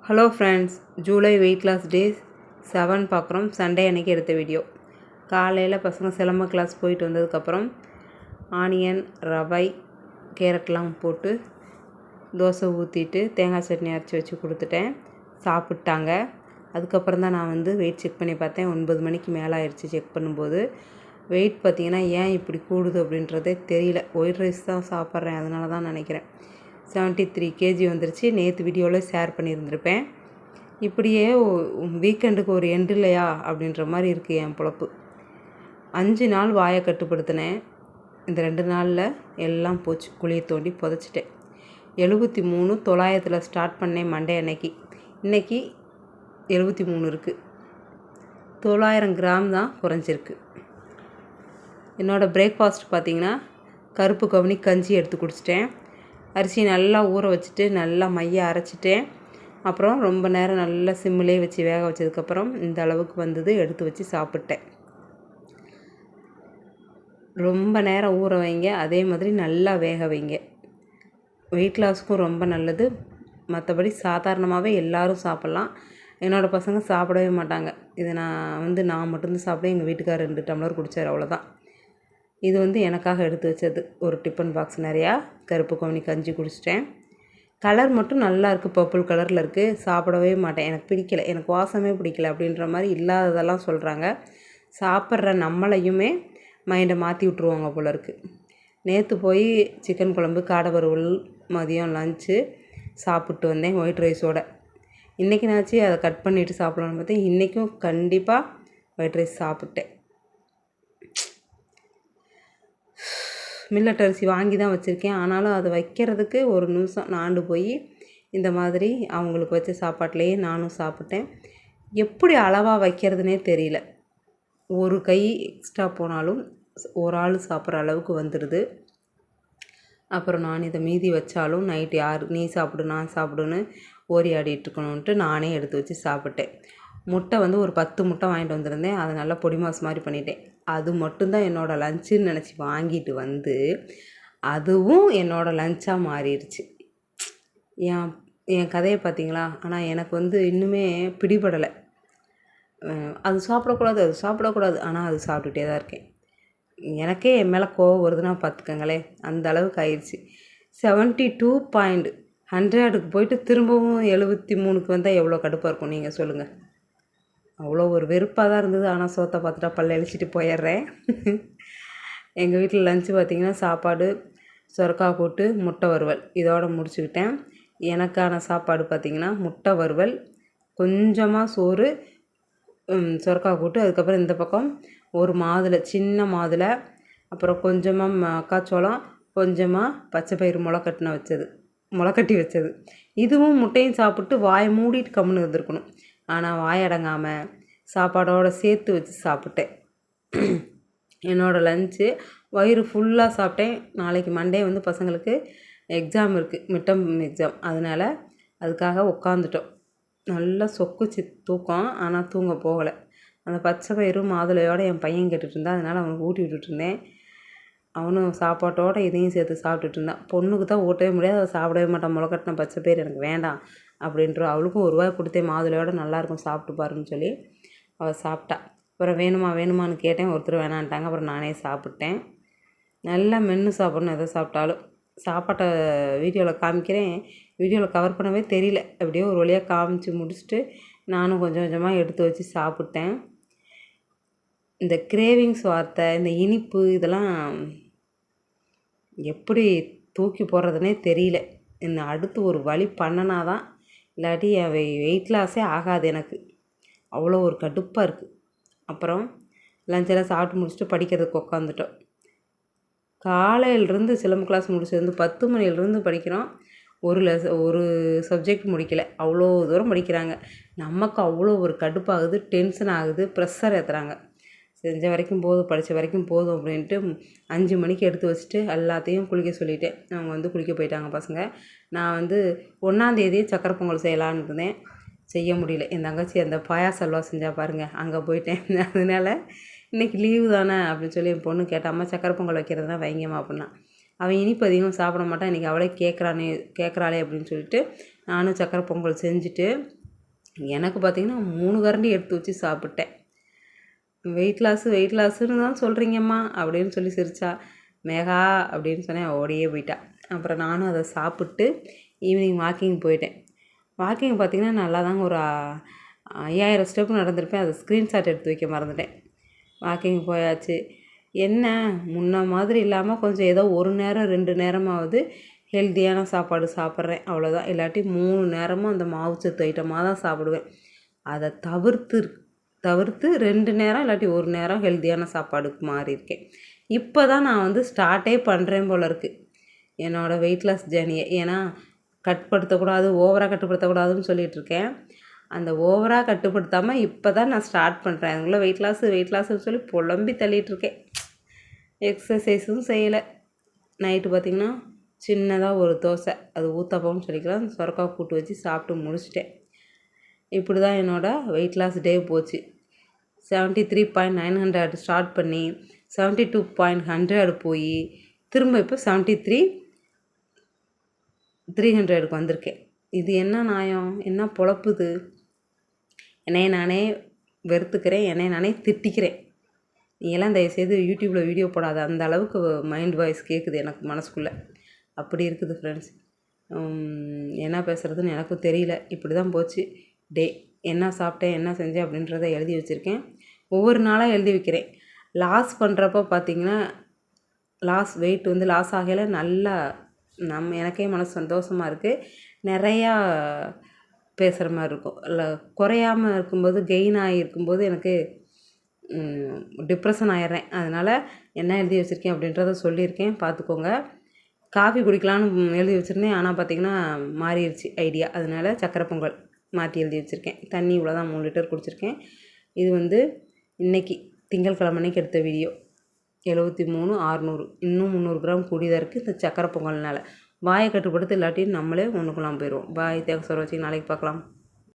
Hello friends, July weight loss day 7 பார்க்குறோம். Sunday அன்றைக்கி எடுத்த வீடியோ. காலையில் பசங்க சிலம்ப கிளாஸ் போயிட்டு வந்ததுக்கப்புறம் ஆனியன், ரவை, கேரட்லாம் போட்டு தோசை ஊற்றிட்டு தேங்காய் சட்னி அரைச்சி வச்சு கொடுத்துட்டேன். சாப்பிட்டாங்க. அதுக்கப்புறம் தான் நான் வெயிட் செக் பண்ணி பார்த்தேன். 9 மணிக்கு மேலே ஆயிடுச்சு. செக் பண்ணும்போது வெயிட் பார்த்திங்கன்னா ஏன் இப்படி கூடுது அப்படின்றதே தெரியல. ஒயிட் ரைஸ் தான் சாப்பிட்றேன், அதனால தான் நினைக்கிறேன். 73 kg வந்துருச்சு. நேற்று வீடியோவில் ஷேர் பண்ணியிருந்திருப்பேன். இப்படியே வீக்கெண்டுக்கு ஒரு எண்டு இல்லையா அப்படின்ற மாதிரி இருக்குது என் பொழப்பு. 5 நாள் வாயை கட்டுப்படுத்தினேன். இந்த 2 நாளில் எல்லாம் போச்சு. குழியை தோண்டி புதைச்சிட்டேன். 73,900 ஸ்டார்ட் பண்ணேன் மண்டே அன்னைக்கு. இன்றைக்கி 73 இருக்குது. 900 கிராம் தான் குறைஞ்சிருக்கு. என்னோடய பிரேக்ஃபாஸ்ட் பார்த்திங்கன்னா கருப்பு கவுனி கஞ்சி எடுத்து குடிச்சிட்டேன். அரிசி நல்லா ஊற வச்சுட்டு நல்லா மைய அரைச்சிட்டேன். அப்புறம் ரொம்ப நேரம் நல்லா சிம்மிலே வச்சு வேக வச்சதுக்கப்புறம் இந்த அளவுக்கு வந்தது. எடுத்து வச்சு சாப்பிட்டேன். ரொம்ப நேரம் ஊற வைங்க, அதே மாதிரி நல்லா வேக வைங்க. வெயிட் லாஸ்க்கும் ரொம்ப நல்லது. மற்றபடி சாதாரணமாகவே எல்லோரும் சாப்பிட்லாம். என்னோடய பசங்க சாப்பிடவே மாட்டாங்க. இதை நான் மட்டும்தான் சாப்பிடுவேன். எங்கள் வீட்டுக்காரர் 2 டம்ளர் குடித்தார், அவ்வளோதான். இது எனக்காக எடுத்து வச்சது. ஒரு டிஃபன் பாக்ஸ் நிறையா கருப்பு கவுனி கஞ்சி குடிச்சிட்டேன். கலர் மட்டும் நல்லா இருக்குது, பர்பிள் கலரில் இருக்குது. சாப்பிடவே மாட்டேன், எனக்கு பிடிக்கல, எனக்கு வாசமே பிடிக்கல அப்படின்ற மாதிரி இல்லாததெல்லாம் சொல்கிறாங்க. சாப்பிட்ற நம்மளையுமே மைண்டை மாற்றி விட்ருவாங்க போல இருக்குது. நேற்று போய் சிக்கன் குழம்பு, காடை வறுவல், மதியம் லஞ்சு சாப்பிட்டு வந்தேன் ஒயிட் ரைஸோடு. இன்றைக்கினாச்சு அதை கட் பண்ணிவிட்டு சாப்பிட்லான்னு பார்த்தேன். இன்றைக்கும் கண்டிப்பாக ஒயிட் ரைஸ் சாப்பிட்டேன். மில்லட் அரிசி வாங்கி தான் வச்சுருக்கேன். ஆனாலும் அதை வைக்கிறதுக்கு ஒரு நிமிஷம் நாண்டு போய் இந்த மாதிரி அவங்களுக்கு வச்ச சாப்பாட்டிலையே நானும் சாப்பிட்டேன். எப்படி அளவாக வைக்கிறதுனே தெரியல. ஒரு கை எக்ஸ்ட்ரா போனாலும் ஒரு ஆள் சாப்பிட்ற அளவுக்கு வந்துடுது. அப்புறம் நான் இதை மீதி வச்சாலும் நைட்டு யார் நீ சாப்பிடு நான் சாப்பிடுன்னு ஓரி ஆடிட்டுருக்கணுன்ட்டு நானே எடுத்து வச்சு சாப்பிட்டேன். முட்டை ஒரு 10 முட்டை வாங்கிட்டு வந்திருந்தேன். அதை நல்லா பொடி மாஸ் மாதிரி பண்ணிட்டேன். அது மட்டும்தான் என்னோடய லஞ்சுன்னு நினச்சி வாங்கிட்டு அதுவும் என்னோடய லஞ்சாக மாறிடுச்சு. என் கதையை பார்த்தீங்களா? ஆனால் எனக்கு இன்னுமே பிடிபடலை. அது சாப்பிடக்கூடாது. ஆனால் அது சாப்பிட்டுட்டே தான் இருக்கேன். எனக்கே என் மேலே கோவம் வருதுன்னா பார்த்துக்கங்களேன், அந்த அளவுக்கு ஆயிடுச்சு. 72.100க்கு போயிட்டு திரும்பவும் 73க்கு வந்தால் எவ்வளோ கடுப்பாக இருக்கும் நீங்கள் சொல்லுங்கள். அவ்வளோ ஒரு வெறுப்பாக தான் இருந்தது. ஆனால் சோத்தை பார்த்துட்டா பல்ல இழிச்சிட்டு போயிடுறேன். எங்கள் வீட்டில் லஞ்சு பார்த்திங்கன்னா சாப்பாடு, சொரக்காய் கூட்டு, முட்டை வறுவல் இதோடு முடிச்சுக்கிட்டேன். எனக்கான சாப்பாடு பார்த்திங்கன்னா முட்டை வறுவல், கொஞ்சமாக சோறு, சொரக்காய் கூட்டு, அதுக்கப்புறம் இந்த பக்கம் ஒரு மாதுளை, சின்ன மாதுளை, அப்புறம் கொஞ்சமாக மக்காச்சோளம், கொஞ்சமாக பச்சை பயிறு முளைக்கட்டி வச்சது. இதுவும் முட்டையும் சாப்பிட்டு வாயை மூடிட்டு கம்முன்னு இருந்திருக்கணும். ஆனால் வாயடங்காமல் சாப்பாடோடு சேர்த்து வச்சு சாப்பிட்டேன். என்னோடய லஞ்சு வயிறு ஃபுல்லாக சாப்பிட்டேன். நாளைக்கு மண்டே பசங்களுக்கு எக்ஸாம் இருக்குது, மிட்டம் எக்ஸாம். அதனால் அதுக்காக உட்காந்துட்டோம். நல்லா சொக்குச்சு தூக்கம், ஆனால் தூங்க போகலை. அந்த பச்சை பயிறு மாதுளையோடு என் பையன் கேட்டுட்டு இருந்தான். அதனால் அவனுக்கு ஊட்டி விட்டுட்டு இருந்தேன். அவனும் சாப்பாட்டோடு இதையும் சேர்த்து சாப்பிட்டுட்டு இருந்தான். பொண்ணுக்கு தான் ஊட்டவே முடியாது, அதை சாப்பிடவே மாட்டான். முளைக்கட்டின பச்சை பயிறு எனக்கு வேண்டாம் அப்படின்ற. அவளுக்கும் 1 ரூபாய் கொடுத்தேன், மாதுளையோட நல்லாயிருக்கும் சாப்பிட்டு பாருன்னு சொல்லி. அவள் சாப்பிட்டா. அப்புறம் வேணுமான்னு கேட்டேன். ஒருத்தர் வேணான்ட்டாங்க. அப்புறம் நானே சாப்பிட்டேன். நல்லா மென்று சாப்பிட்ணும் எதை சாப்பிட்டாலும். சாப்பாட்டை வீடியோவில் காமிக்கிறேன், வீடியோவில் கவர் பண்ணவே தெரியல. அப்படியே ஒரு வழியாக காமிச்சு முடிச்சுட்டு நானும் கொஞ்சம் கொஞ்சமாக எடுத்து வச்சு சாப்பிட்டேன். இந்த கிரேவிங்ஸ் வார்த்தை, இந்த இனிப்பு இதெல்லாம் எப்படி தூக்கி போடுறதுனே தெரியல. இன்னும் அடுத்து ஒரு வழி பண்ணனா தான், இல்லாட்டி என் வெயிட் லாஸே ஆகாது எனக்கு. அவ்வளோ ஒரு கடுப்பாக இருக்குது. அப்புறம் லஞ்செல்லாம் சாப்பிட்டு முடிச்சுட்டு படிக்கிறதுக்கு உட்காந்துட்டோம். காலையிலேருந்து சிலம்பு கிளாஸ் முடிச்சது 10 மணிலேருந்து படிக்கிறோம். ஒரு சப்ஜெக்ட் முடிக்கலை. அவ்வளோ தூரம் படிக்கிறாங்க. நமக்கு அவ்வளோ ஒரு கடுப்பாகுது, டென்ஷன் ஆகுது, ப்ரெஷர் ஏற்றுறாங்க. செஞ்ச வரைக்கும் போதும், படித்த வரைக்கும் போதும் அப்படின்ட்டு 5 மணிக்கு எடுத்து வச்சுட்டு எல்லாத்தையும் குளிக்க சொல்லிட்டேன். அவங்க குளிக்க போயிட்டாங்க பசங்க. நான் 1ஆந்தேதியே சக்கரை பொங்கல் செய்யலான்னு இருந்தேன். செய்ய முடியல. என் தங்கச்சி அந்த பாயாச அல்வா செஞ்சா பாருங்கள், அங்கே போயிட்டேன். அதனால் இன்றைக்கி லீவு தானே அப்படின்னு சொல்லி என் பொண்ணு கேட்டால், அம்மா சக்கரை பொங்கல் வைக்கிறதுனா வைங்கம்மா அப்படின்னா. அவன் இனிப்பு அதிகம் சாப்பிட மாட்டான், இன்றைக்கி அவளே கேட்குறாளே அப்படின்னு சொல்லிட்டு நானும் சக்கரை பொங்கல் செஞ்சுட்டு எனக்கு பார்த்திங்கன்னா 3 கரண்டி எடுத்து வச்சு சாப்பிட்டேன். வெயிட் லாஸுன்னு தான் சொல்கிறீங்கம்மா அப்படின்னு சொல்லி சிரிச்சா. மேகா அப்படின்னு சொன்னேன், ஓடியே போயிட்டா. அப்புறம் நானும் அதை சாப்பிட்டு ஈவினிங் வாக்கிங் போயிட்டேன். வாக்கிங் பார்த்திங்கன்னா நல்லா தாங்க ஒரு 5000 ஸ்டெப்பு நடந்திருப்பேன். அதை ஸ்க்ரீன்ஷாட் எடுத்து வைக்க மறந்துட்டேன். வாக்கிங் போயாச்சு. என்ன முன்ன மாதிரி இல்லாமல் கொஞ்சம் ஏதோ 1 நேரம் 2 நேரமாவது ஹெல்த்தியான சாப்பாடு சாப்பிட்றேன், அவ்வளோதான். இல்லாட்டி 3 நேரமும் அந்த மாவுச்சத்து ஐட்டமாக தான் சாப்பிடுவேன். அதை தவிர்த்து 2 நேரம் இல்லாட்டி 1 நேரம் ஹெல்த்தியான சாப்பாடுக்கு மாறியிருக்கேன். இப்போ தான் நான் வந்து ஸ்டார்ட்டே பண்ணுறேன் போல இருக்குது என்னோடய வெயிட் லாஸ் ஜேர்னியை. ஏன்னா ஓவராக கட்டுப்படுத்தக்கூடாதுன்னு சொல்லிகிட்ருக்கேன். அந்த ஓவராக கட்டுப்படுத்தாமல் இப்போ தான் நான் ஸ்டார்ட் பண்ணுறேன். அதுக்குள்ளே வெயிட் லாஸ்ன்னு சொல்லி புலம்பி தள்ளிகிட்ருக்கேன். எக்ஸசைஸும் செய்யலை. நைட்டு பார்த்திங்கன்னா சின்னதாக ஒரு தோசை, அது ஊத்தப்பம்னு சொல்லிக்கலாம், சொரக்காய் கூட்டு வச்சு சாப்பிட்டு முடிச்சிட்டேன். இப்படி தான் என்னோடய வெயிட் லாஸ் டே போச்சு. 73.900 ஸ்டார்ட் பண்ணி 72.100 போய் திரும்ப இப்போ 73,300க்கு வந்திருக்கேன். இது என்ன நியாயம், என்ன பொழப்புது? என்னைய நானே வெறுத்துக்கிறேன், என்னைய நானே திட்டிக்கிறேன். நீங்களாம் தயவுசெய்து யூடியூப்பில் வீடியோ போடாத, அந்த அளவுக்கு மைண்ட் வாய்ஸ் கேட்குது எனக்கு மனசுக்குள்ளே. அப்படி இருக்குது ஃப்ரெண்ட்ஸ். என்ன பேசுகிறதுன்னு எனக்கும் தெரியல. இப்படி தான் போச்சு டே. என்ன சாப்பிட்டேன், என்ன செஞ்சேன் அப்படின்றத எழுதி வச்சுருக்கேன். ஒவ்வொரு நாளாக எழுதி வைக்கிறேன். லாஸ் பண்ணுறப்போ பார்த்திங்கன்னா வெயிட் வந்து லாஸ் ஆகலை. நல்லா எனக்கே மனசு சந்தோஷமாக இருக்குது. நிறையா பேசுகிற மாதிரி இருக்கும். இல்லை குறையாமல் இருக்கும்போது, கெயின் ஆகியிருக்கும்போது எனக்கு டிப்ரெஷன் ஆயிடுறேன். அதனால் என்ன எழுதி வச்சுருக்கேன் அப்படின்றத சொல்லியிருக்கேன், பார்த்துக்கோங்க. காஃபி குடிக்கலான்னு எழுதி வச்சுருந்தேன், ஆனால் பார்த்திங்கன்னா மாறிடுச்சு ஐடியா. அதனால் சக்கரை பொங்கல் மாற்றி எழுதி வச்சுருக்கேன். தண்ணி இவ்வளோ தான் 3 லிட்டர் குடிச்சிருக்கேன். இது வந்து இன்றைக்கி திங்கட்கிழமை அன்னைக்கு எடுத்த வீடியோ. 73,600 இன்னும் 300 கிராம் கூடியதாக இருக்குது இந்த சக்கரை பொங்கல்னால். வாயை கட்டுப்படுத்த இல்லாட்டி நம்மளே ஒன்றுக்குலாம் போயிடுவோம். பாய், தேங்க்ஸ் ஃபார் வாட்சிங். நாளைக்கு பார்க்கலாம்.